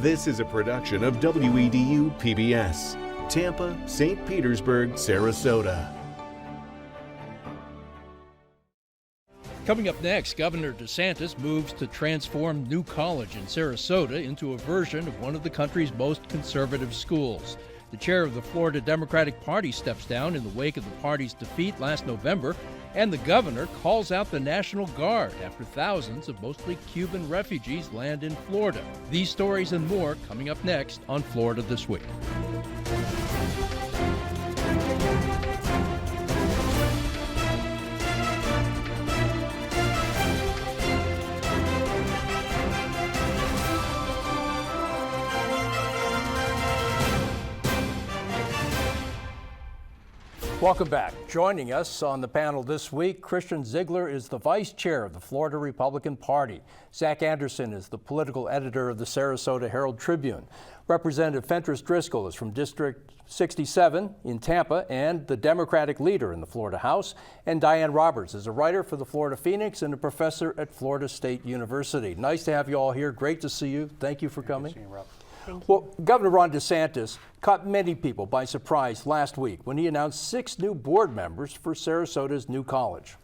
This is a production of WEDU PBS, Tampa, St. Petersburg, Sarasota. Coming up next, Governor DeSantis moves to transform New College in Sarasota into a version of one of the country's most conservative schools. The chair of the Florida Democratic Party steps down in the wake of the party's defeat last November, and the governor calls out the National Guard after thousands of mostly Cuban refugees land in Florida. These stories and more coming up next on Florida This Week. Welcome back. Joining us on the panel this week, Christian Ziegler is the vice chair of the Florida Republican Party. Zach Anderson is the political editor of the Sarasota Herald-Tribune. Representative Fentress Driscoll is from District 67 in Tampa and the Democratic leader in the Florida House. And Diane Roberts is a writer for the Florida Phoenix and a professor at Florida State University. Nice to have you all here. Great to see you. Thank you for coming. Good to see you, Rob. Well, Governor Ron DeSantis caught many people by surprise last week when he announced 6 new board members for Sarasota's new college.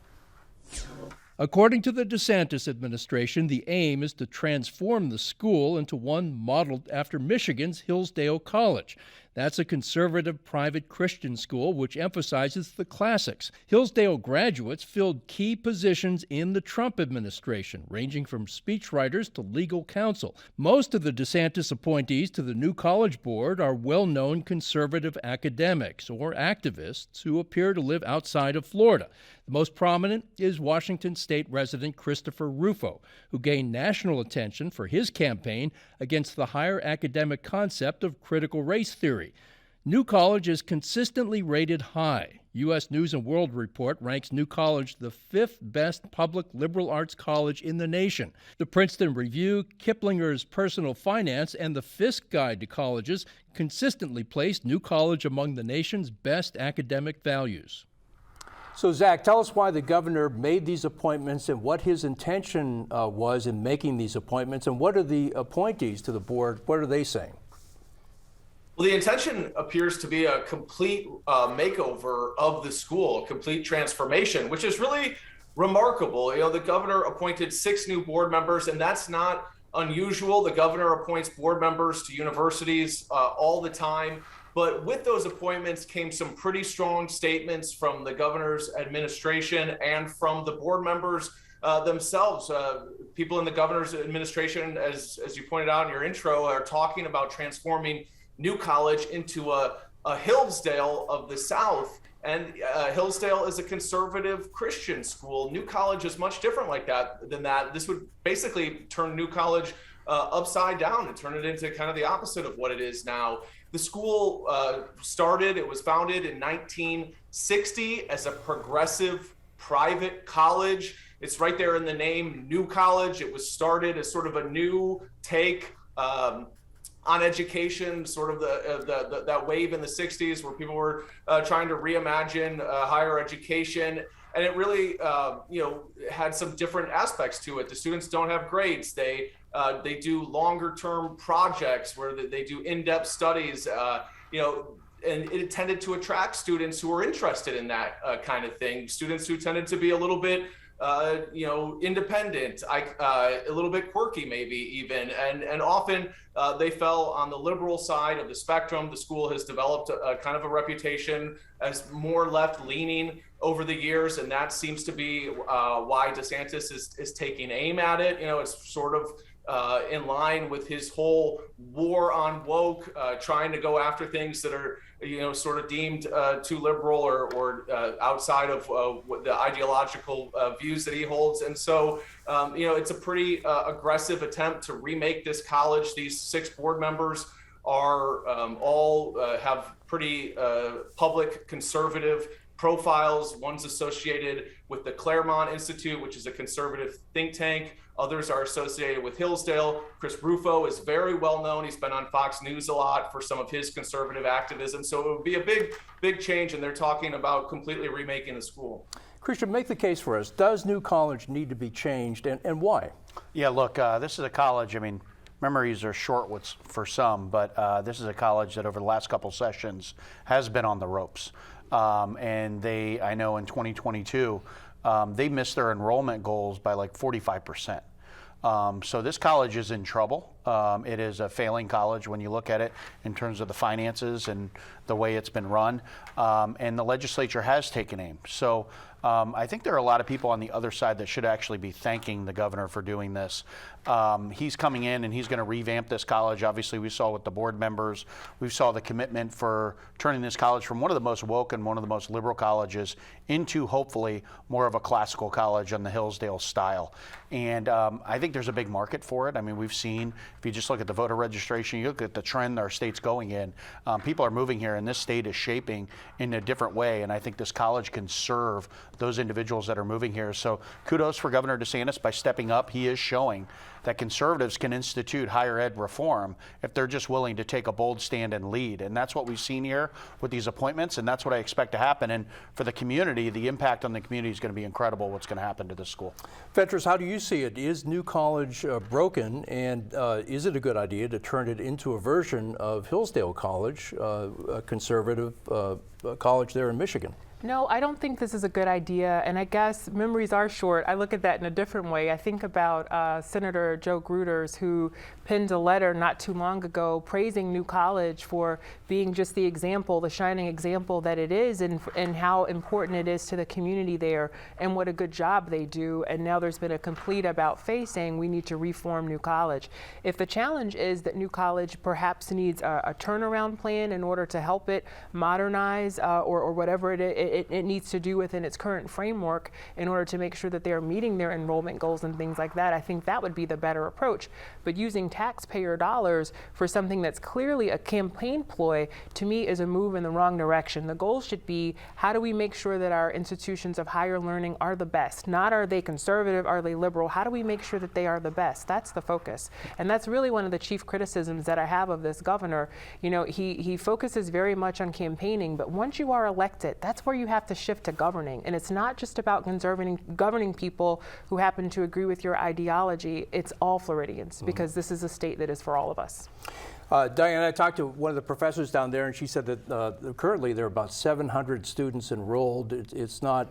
According to the DeSantis administration, the aim is to transform the school into one modeled after Michigan's Hillsdale College. That's a conservative private Christian school which emphasizes the classics. Hillsdale graduates filled key positions in the Trump administration, ranging from speechwriters to legal counsel. Most of the DeSantis appointees to the new college board are well-known conservative academics or activists who appear to live outside of Florida. The most prominent is Washington State resident Christopher Rufo, who gained national attention for his campaign against the higher academic concept of critical race theory. New College is consistently rated high. U.S. News & World Report ranks New College the 5th best public liberal arts college in the nation. The Princeton Review, Kiplinger's Personal Finance, and the Fisk Guide to Colleges consistently place New College among the nation's best academic values. So, Zach, tell us why the governor made these appointments and what his intention was in making these appointments, and what are the appointees to the board, what are they saying? Well, the intention appears to be a complete makeover of the school, a complete transformation, which is really remarkable. You know, the governor appointed 6 new board members, and that's not unusual. The governor appoints board members to universities all the time. But with those appointments came some pretty strong statements from the governor's administration and from the board members themselves. People in the governor's administration, as you pointed out in your intro, are talking about transforming New College into a Hillsdale of the South. And Hillsdale is a conservative Christian school. New College is much different than that. This would basically turn New College upside down and turn it into kind of the opposite of what it is now. The school it was founded in 1960 as a progressive private college. It's right there in the name, New College. It was started as sort of a new take on education, sort of that wave in the 60s where people were trying to reimagine higher education. And it really, had some different aspects to it. The students don't have grades. They do longer term projects where they do in-depth studies, and it tended to attract students who were interested in that kind of thing. Students who tended to be a little bit, independent, a little bit quirky, maybe even, and often they fell on the liberal side of the spectrum. The school has developed a kind of a reputation as more left-leaning over the years, and that seems to be why DeSantis is taking aim at it. It's sort of in line with his whole war on woke, trying to go after things that are, sort of deemed too liberal or outside of the ideological views that he holds. And so, it's a pretty aggressive attempt to remake this college. These 6 board members are all have pretty public conservative profiles. One's associated with the Claremont Institute, which is a conservative think tank. Others are associated with Hillsdale. Chris Rufo is very well known. He's been on Fox News a lot for some of his conservative activism. So it would be a big change, and they're talking about completely remaking the school. Christian, make the case for us. Does New College need to be changed, and why? Yeah, look, this is a college, memories are short for some, but this is a college that over the last couple sessions has been on the ropes. And I know in 2022, they missed their enrollment goals by like 45%. So this college is in trouble. It is a failing college when you look at it in terms of the finances and the way it's been run. And the legislature has taken aim. So I think there are a lot of people on the other side that should actually be thanking the governor for doing this. He's coming in and he's going to revamp this college. Obviously, we saw with the board members, we saw the commitment for turning this college from one of the most woke and one of the most liberal colleges into hopefully more of a classical college on the Hillsdale style. And I think there's a big market for it. I mean, we've seen, if you just look at the voter registration, you look at the trend our state's going in, people are moving here and this state is shaping in a different way. And I think this college can serve those individuals that are moving here. So kudos for Governor DeSantis by stepping up. He is showing that conservatives can institute higher ed reform if they're just willing to take a bold stand and lead. And that's what we've seen here with these appointments, and that's what I expect to happen. And for the community, the impact on the community is going to be incredible, what's going to happen to this school. Fentress, how do you see it? Is New College broken, and is it a good idea to turn it into a version of Hillsdale College, a conservative college there in Michigan? No, I don't think this is a good idea, and I guess memories are short. I look at that in a different way. I think about Senator Joe Gruters, who penned a letter not too long ago praising New College for being just the example, the shining example that it is, and how important it is to the community there, and what a good job they do. And now there's been a complete about-face saying we need to reform New College. If the challenge is that New College perhaps needs a turnaround plan in order to help it modernize or whatever it needs to do within its current framework in order to make sure that they're meeting their enrollment goals and things like that, I think that would be the better approach. But using taxpayer dollars for something that's clearly a campaign ploy, to me, is a move in the wrong direction. The goal should be, how do we make sure that our institutions of higher learning are the best? Not are they conservative, are they liberal? How do we make sure that they are the best? That's the focus. And that's really one of the chief criticisms that I have of this governor. You know, he focuses very much on campaigning, but once you are elected, that's where you have to shift to governing. And it's not just about governing people who happen to agree with your ideology. It's all Floridians, because this is a state that is for all of us. Diane, I talked to one of the professors down there, and she said that currently there are about 700 students enrolled. It's not,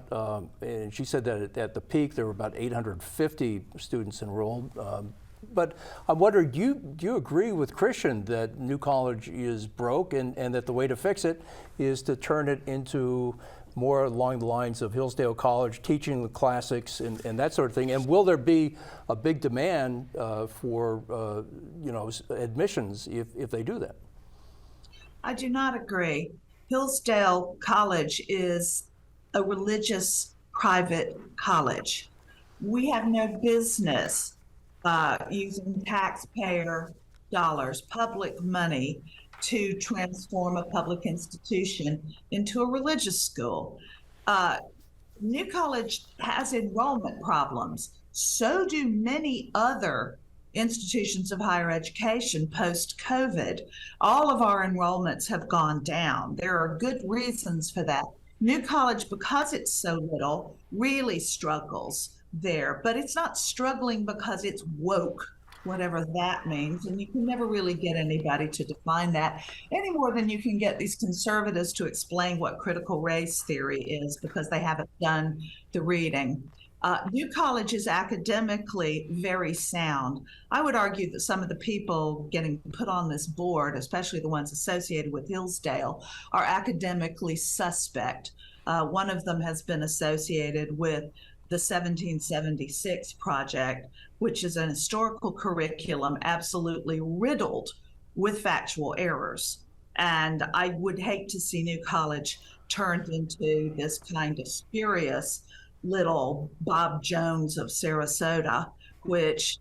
and she said that at the peak there were about 850 students enrolled. But I'm wondering, do you agree with Christian that New College is broke and that the way to fix it is to turn it into more along the lines of Hillsdale College, teaching the classics and that sort of thing? And will there be a big demand for admissions if they do that? I do not agree. Hillsdale College is a religious private college. We have no business using taxpayer dollars, public money, to transform a public institution into a religious school. New College has enrollment problems. So do many other institutions of higher education post-COVID. All of our enrollments have gone down. There are good reasons for that. New College, because it's so little, really struggles there, but it's not struggling because it's woke, whatever that means. And you can never really get anybody to define that any more than you can get these conservatives to explain what critical race theory is, because they haven't done the reading. New College is academically very sound. I would argue that some of the people getting put on this board, especially the ones associated with Hillsdale, are academically suspect. One of them has been associated with the 1776 project, which is an historical curriculum absolutely riddled with factual errors. And I would hate to see New College turned into this kind of spurious little Bob Jones of Sarasota, which,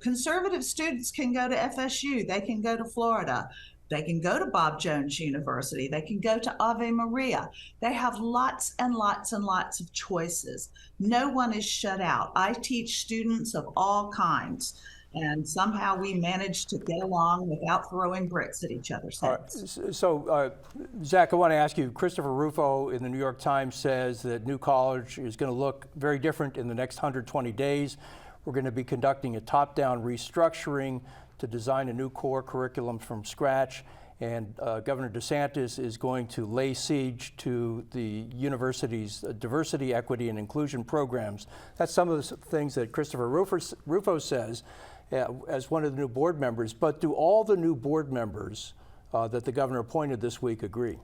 conservative students can go to FSU, they can go to Florida, they can go to Bob Jones University, they can go to Ave Maria. They have lots and lots and lots of choices. No one is shut out. I teach students of all kinds, and somehow we manage to get along without throwing bricks at each other's heads. So, Zach, I want to ask you, Christopher Rufo in the New York Times says that New College is going to look very different in the next 120 days. We're going to be conducting a top-down restructuring to design a new core curriculum from scratch. And Governor DeSantis is going to lay siege to the university's diversity, equity, and inclusion programs. That's some of the things that Christopher Rufo says as one of the new board members. But do all the new board members that the governor appointed this week agree?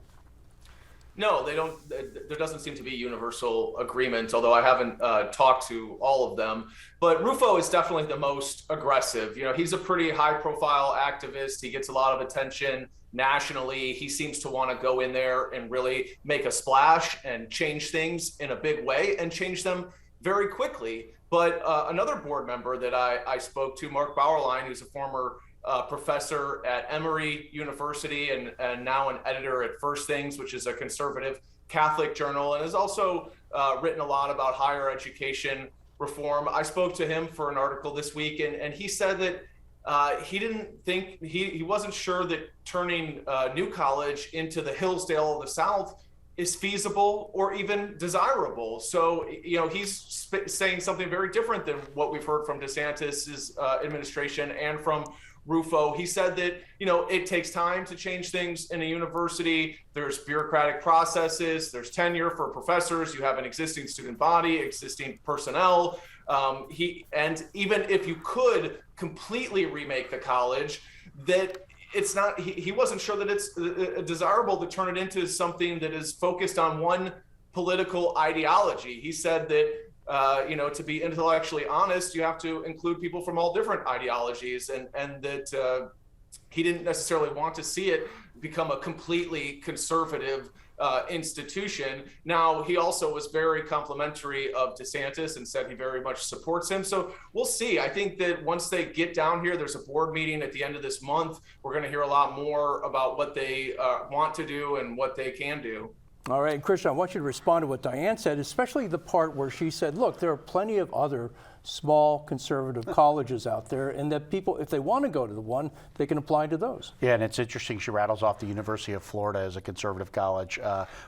No, they don't. There doesn't seem to be universal agreement, although I haven't talked to all of them. But Rufo is definitely the most aggressive. You know, he's a pretty high-profile activist. He gets a lot of attention nationally. He seems to want to go in there and really make a splash and change things in a big way and change them very quickly. But another board member that I spoke to, Mark Bauerlein, who's a former professor at Emory University and now an editor at First Things, which is a conservative Catholic journal, and has also written a lot about higher education reform. I spoke to him for an article this week, and he said that he didn't think, he wasn't sure that turning New College into the Hillsdale of the South is feasible or even desirable. So, you know, he's saying something very different than what we've heard from DeSantis's administration and from Rufo. He said that, you know, it takes time to change things in a university. There's bureaucratic processes, there's tenure for professors, you have an existing student body, existing personnel. And even if you could completely remake the college, that it's not, he wasn't sure that it's desirable to turn it into something that is focused on one political ideology. He said that, you know, to be intellectually honest, you have to include people from all different ideologies, and that he didn't necessarily want to see it become a completely conservative institution. Now, he also was very complimentary of DeSantis and said he very much supports him. So we'll see. I think that once they get down here, there's a board meeting at the end of this month. We're going to hear a lot more about what they want to do and what they can do. All right, Christian, I want you to respond to what Diane said, especially the part where she said, look, there are plenty of other small conservative colleges out there, and that people, if they want to go to the one, they can apply to those. Yeah, and it's interesting she rattles off the University of Florida as a conservative college.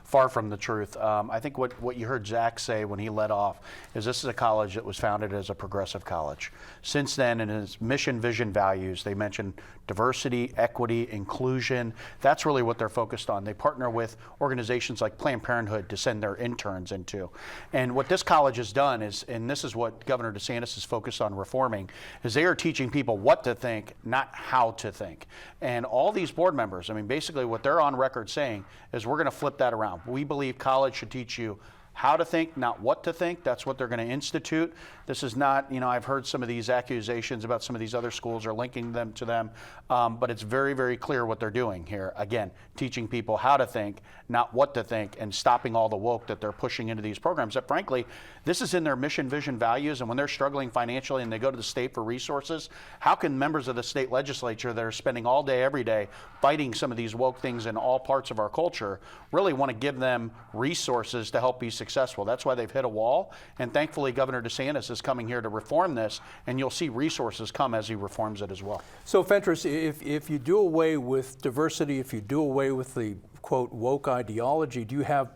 Far from the truth. I think what you heard Zach say when he led off is this is a college that was founded as a progressive college. Since then, in its mission, vision, values, they mentioned diversity, equity, inclusion. That's really what they're focused on. They partner with organizations like Planned Parenthood to send their interns into. And what this college has done is, and this is what Governor DeSantis is focused on reforming, is they are teaching people what to think, not how to think. And all these board members, I mean, basically what they're on record saying is we're going to flip that around. We believe college should teach you how to think, not what to think. That's what they're going to institute. This is not, you know, I've heard some of these accusations about some of these other schools are linking them to them, but it's very, very clear what they're doing here. Again, teaching people how to think, not what to think, and stopping all the woke that they're pushing into these programs. That frankly, this is in their mission, vision, values, and when they're struggling financially and they go to the state for resources, how can members of the state legislature that are spending all day, every day, fighting some of these woke things in all parts of our culture really want to give them resources to help be successful? That's why they've hit a wall, and thankfully Governor DeSantis is coming here to reform this, and you'll see resources come as he reforms it as well. So Fentress, if you do away with diversity, if you do away with the quote woke ideology, do you have,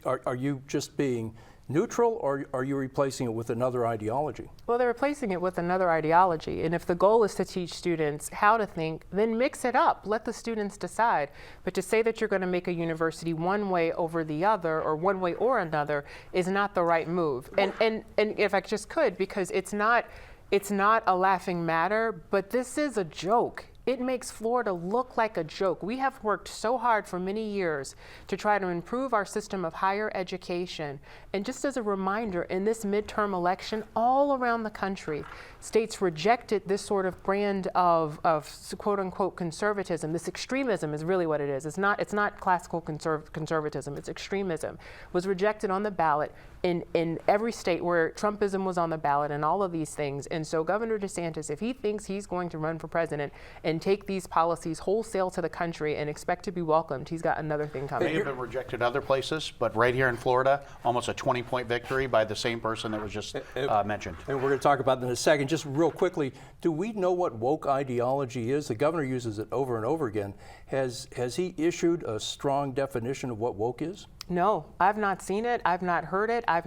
are you just being neutral, or are you replacing it with another ideology? Well, they're replacing it with another ideology. And if the goal is to teach students how to think, then mix it up. Let the students decide. But to say that you're going to make a university one way over the other, or one way or another, is not the right move. And if I just could, because it's not a laughing matter, but this is a joke. It makes Florida look like a joke. We have worked so hard for many years to try to improve our system of higher education. And just as a reminder, in this midterm election, all around the country, states rejected this sort of brand of quote unquote conservatism. This extremism is really what it is. It's not classical conservatism, it's extremism. Was rejected on the ballot in every state where Trumpism was on the ballot and all of these things. And so Governor DeSantis, if he thinks he's going to run for president and take these policies wholesale to the country and expect to be welcomed, he's got another thing coming. They have been rejected other places, but right here in Florida, almost a 20-point victory by the same person that was just mentioned. And we're going to talk about that in a second. Just real quickly, do we know what woke ideology is? The governor uses it over and over again. Has he issued a strong definition of what woke is? No, I've not seen it. I've not heard it. I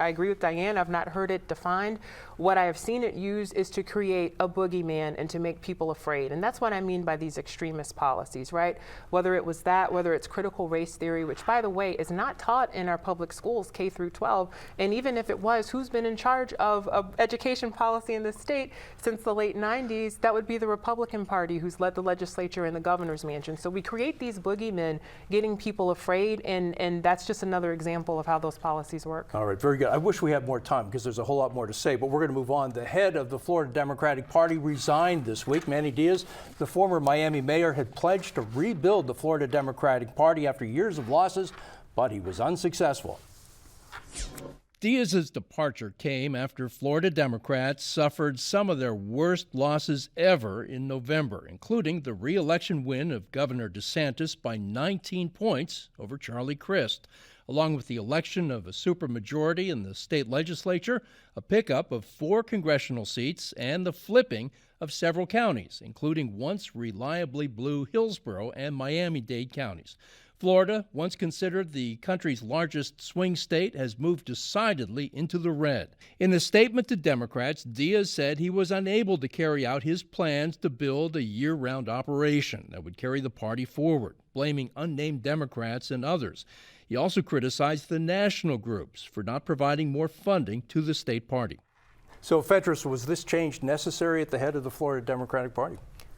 agree with Diane. I've not heard it defined. What I have seen it used is to create a boogeyman and to make people afraid. And that's what I mean by these extremist policies, right? Whether it was that, whether it's critical race theory, which by the way, is not taught in our public schools, K through 12. And even if it was, who's been in charge of education policy in the state since the late 90s? That would be the Republican Party, who's led the legislature and the governor's mansion. So we create these boogeymen, getting people afraid, and that's just another example of how those policies work. All right, very good. I wish we had more time because there's a whole lot more to say, but we're going to move on. The head of the Florida Democratic Party resigned this week. Manny Diaz, the former Miami mayor, had pledged to rebuild the Florida Democratic Party after years of losses, but he was unsuccessful. Diaz's departure came after Florida Democrats suffered some of their worst losses ever in November, including the re-election win of Governor DeSantis by 19 points over Charlie Crist, along with the election of a supermajority in the state legislature, a pickup of 4 congressional seats, and the flipping of several counties, including once reliably blue Hillsborough and Miami-Dade counties. Florida, once considered the country's largest swing state, has moved decidedly into the red. In a statement to Democrats, Diaz said he was unable to carry out his plans to build a year-round operation that would carry the party forward, blaming unnamed Democrats and others. He also criticized the national groups for not providing more funding to the state party. So, Fentress, was this change necessary at the head of the Florida Democratic Party?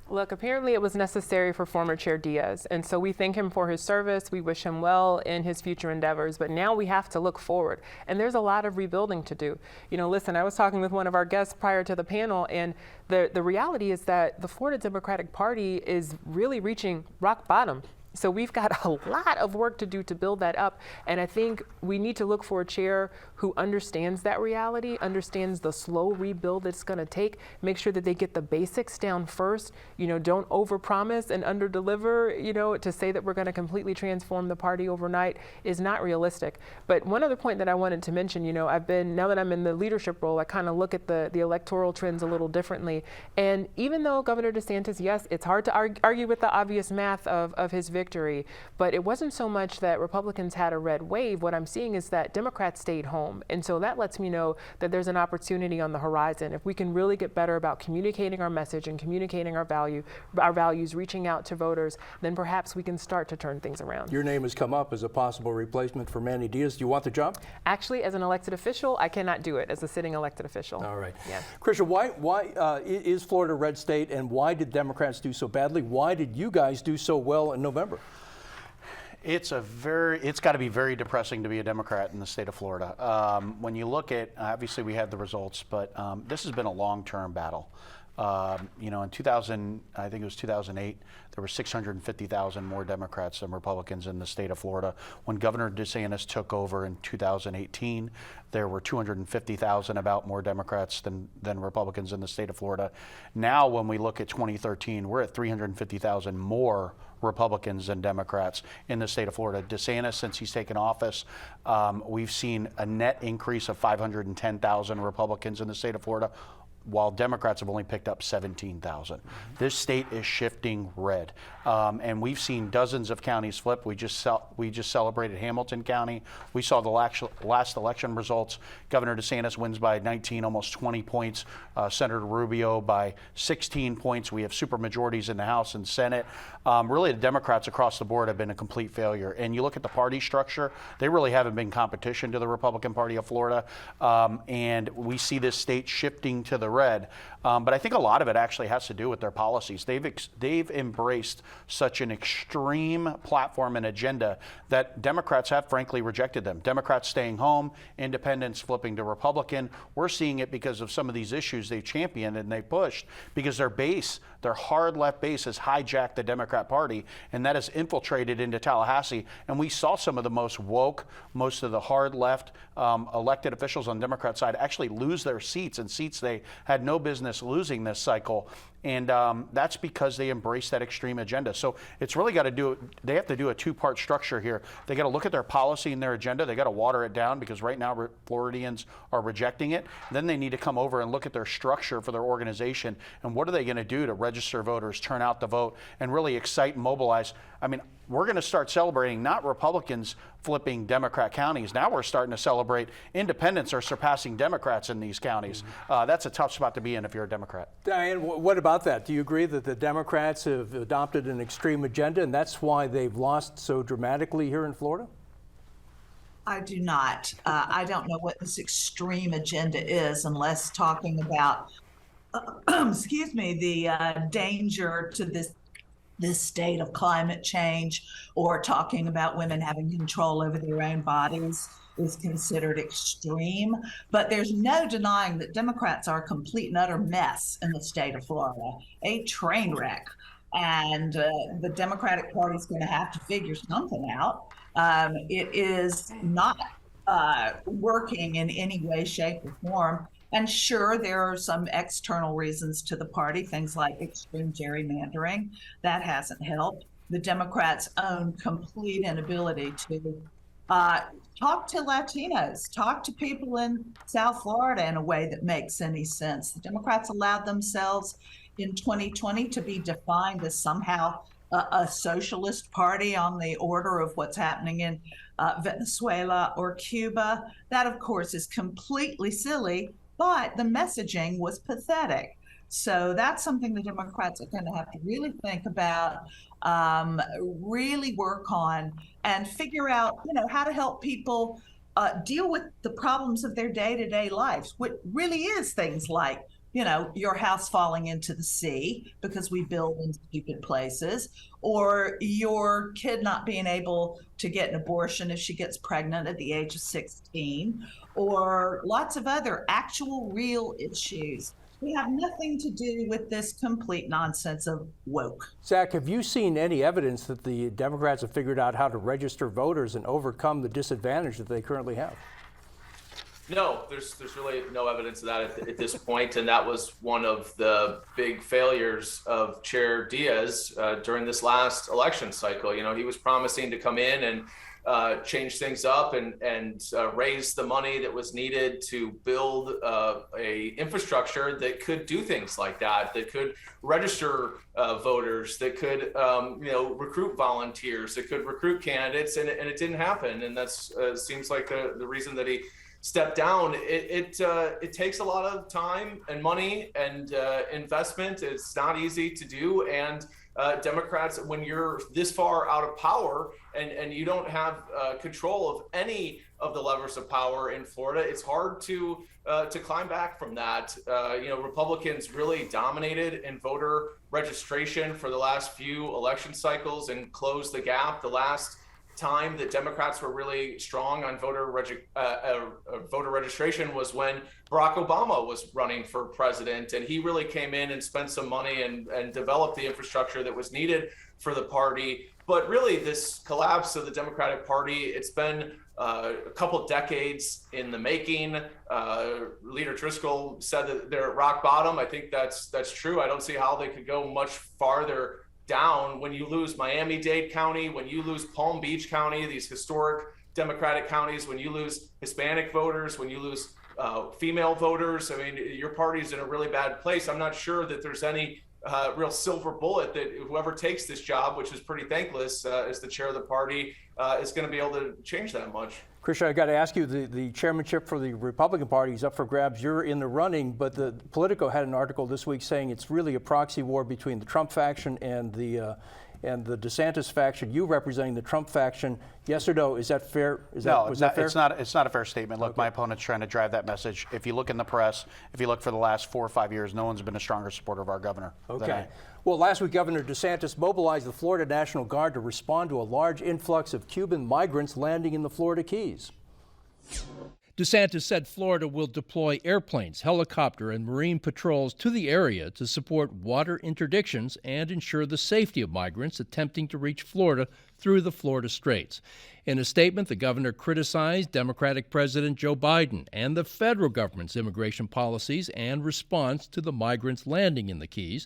Look, apparently it was necessary for former Chair Diaz, and so we thank him for his service. We wish him well in his future endeavors, but now we have to look forward, and there's a lot of rebuilding to do. You know, listen, I was talking with one of our guests prior to the panel, and the reality is that the Florida Democratic Party is really reaching rock bottom. So we've got a lot of work to do to build that up. And I think we need to look for a chair who understands that reality, understands the slow rebuild it's going to take, make sure that they get the basics down first, you know, don't overpromise and underdeliver, you know, to say that we're going to completely transform the party overnight is not realistic. But one other point that I wanted to mention, you know, now that I'm in the leadership role, I kind of look at the electoral trends a little differently. And even though Governor DeSantis, yes, it's hard to argue with the obvious math of his victory, but it wasn't so much that Republicans had a red wave. What I'm seeing is that Democrats stayed home. And so that lets me know that there's an opportunity on the horizon. If we can really get better about communicating our message and communicating our values, reaching out to voters, then perhaps we can start to turn things around. Your name has come up as a possible replacement for Manny Diaz. Do you want the job? Actually, as an elected official, I cannot do it as a sitting elected official. All right. Yeah. Christian, why is Florida a red state, and why did Democrats do so badly? Why did you guys do so well in November? It's got to be very depressing to be a Democrat in the state of Florida. When you look at, obviously we had the results, but this has been a long-term battle. You know, in 2000, I think it was 2008, there were 650,000 more Democrats than Republicans in the state of Florida. When Governor DeSantis took over in 2018, there were 250,000 about more Democrats than Republicans in the state of Florida. Now, when we look at 2013, we're at 350,000 more Republicans than Democrats in the state of Florida. DeSantis, since he's taken office, we've seen a net increase of 510,000 Republicans in the state of Florida, while Democrats have only picked up 17,000. This state is shifting red. And we've seen dozens of counties flip. We just celebrated Hamilton County. We saw the last election results. Governor DeSantis wins by 19, almost 20 points. Senator Rubio by 16 points. We have supermajorities in the House and Senate. Really, the Democrats across the board have been a complete failure. And you look at the party structure, they really haven't been competition to the Republican Party of Florida. And we see this state shifting to the red. But I think a lot of it actually has to do with their policies. They've embraced such an extreme platform and agenda that Democrats have frankly rejected them. Democrats staying home, independents flipping to Republican. We're seeing it because of some of these issues they've championed and they've pushed, because their hard left base has hijacked the Democrat Party, and that has infiltrated into Tallahassee. And we saw some of the most woke, most of the hard left elected officials on the Democrat side actually lose their seats, and seats they had no business losing this cycle. And that's because they embrace that extreme agenda. So it's really they have to do a two-part structure here. They got to look at their policy and their agenda. They got to water it down, because right now Floridians are rejecting it. Then they need to come over and look at their structure for their organization. And what are they going to do to register voters, turn out the vote, and really excite and mobilize? I mean, we're going to start celebrating not Republicans flipping Democrat counties. Now we're starting to celebrate independents are surpassing Democrats in these counties. That's a tough spot to be in if you're a Democrat. Diane, what about that? Do you agree that the Democrats have adopted an extreme agenda and that's why they've lost so dramatically here in Florida? I do not. I don't know what this extreme agenda is unless talking about, excuse me, the danger to this state of climate change, or talking about women having control over their own bodies is considered extreme. But there's no denying that Democrats are a complete and utter mess in the state of Florida, a train wreck. And the Democratic Party is going to have to figure something out. It is not working in any way, shape, or form. And sure, there are some external reasons to the party, things like extreme gerrymandering. That hasn't helped. The Democrats' own complete inability to talk to Latinos, talk to people in South Florida in a way that makes any sense. The Democrats allowed themselves in 2020 to be defined as somehow a socialist party on the order of what's happening in Venezuela or Cuba. That, of course, is completely silly, but the messaging was pathetic. So that's something the Democrats are going to have to really think about, really work on, and figure out, how to help people deal with the problems of their day-to-day lives, what really is things like, your house falling into the sea because we build in stupid places, or your kid not being able to get an abortion if she gets pregnant at the age of 16, or lots of other actual real issues. We have nothing to do with this complete nonsense of woke. Zach, have you seen any evidence that the Democrats have figured out how to register voters and overcome the disadvantage that they currently have? No, there's really no evidence of that at this point, and that was one of the big failures of Chair Diaz during this last election cycle. He was promising to come in and change things up and raise the money that was needed to build a infrastructure that could do things like that could register voters, that could recruit volunteers, that could recruit candidates, and it didn't happen. And that's seems like the reason that he stepped down. It takes a lot of time and money and investment. It's not easy to do, and Democrats, when you're this far out of power and you don't have control of any of the levers of power in Florida, it's hard to climb back from that. Republicans really dominated in voter registration for the last few election cycles and closed the gap. The last time that Democrats were really strong on voter registration was when Barack Obama was running for president, and he really came in and spent some money and developed the infrastructure that was needed for the party. But really, this collapse of the Democratic Party, it's been a couple decades in the making. Leader Driscoll said that they're at rock bottom. I think that's true. I don't see how they could go much farther down when you lose Miami-Dade County, when you lose Palm Beach County, these historic Democratic counties, when you lose Hispanic voters, when you lose female voters. I mean, your party's in a really bad place. I'm not sure that there's any real silver bullet that whoever takes this job, which is pretty thankless as the chair of the party, is going to be able to change that much. Krisha, I got to ask you, the chairmanship for the Republican Party is up for grabs. You're in the running, but the Politico had an article this week saying it's really a proxy war between the Trump faction and the DeSantis faction. You representing the Trump faction, yes or no? Is that fair? No, was that fair? It's not a fair statement. Look, my opponent's trying to drive that message. If you look in the press, if you look for the last 4 or 5 years, no one's been a stronger supporter of our governor. Okay. Well, last week, Governor DeSantis mobilized the Florida National Guard to respond to a large influx of Cuban migrants landing in the Florida Keys. DeSantis said Florida will deploy airplanes, helicopter, and marine patrols to the area to support water interdictions and ensure the safety of migrants attempting to reach Florida through the Florida Straits. In a statement, the governor criticized Democratic President Joe Biden and the federal government's immigration policies and response to the migrants landing in the Keys.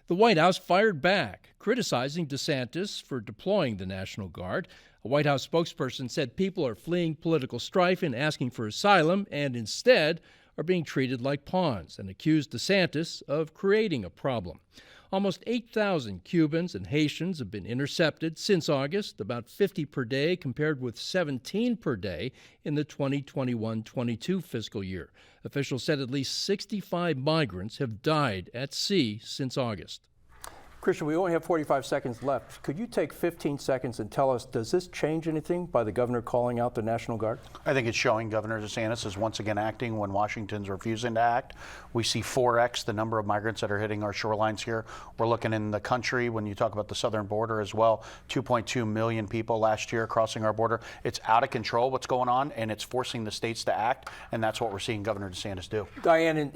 The White House fired back, criticizing DeSantis for deploying the National Guard. A White House spokesperson said people are fleeing political strife and asking for asylum and instead are being treated like pawns, and accused DeSantis of creating a problem. Almost 8,000 Cubans and Haitians have been intercepted since August, about 50 per day compared with 17 per day in the 2021-22 fiscal year. Officials said at least 65 migrants have died at sea since August. Christian, we only have 45 seconds left. Could you take 15 seconds and tell us, does this change anything by the governor calling out the National Guard? I think it's showing Governor DeSantis is once again acting when Washington's refusing to act. We see 4x the number of migrants that are hitting our shorelines here. We're looking in the country, when you talk about the southern border as well, 2.2 million people last year crossing our border. It's out of control what's going on, and it's forcing the states to act, and that's what we're seeing Governor DeSantis do. Diane,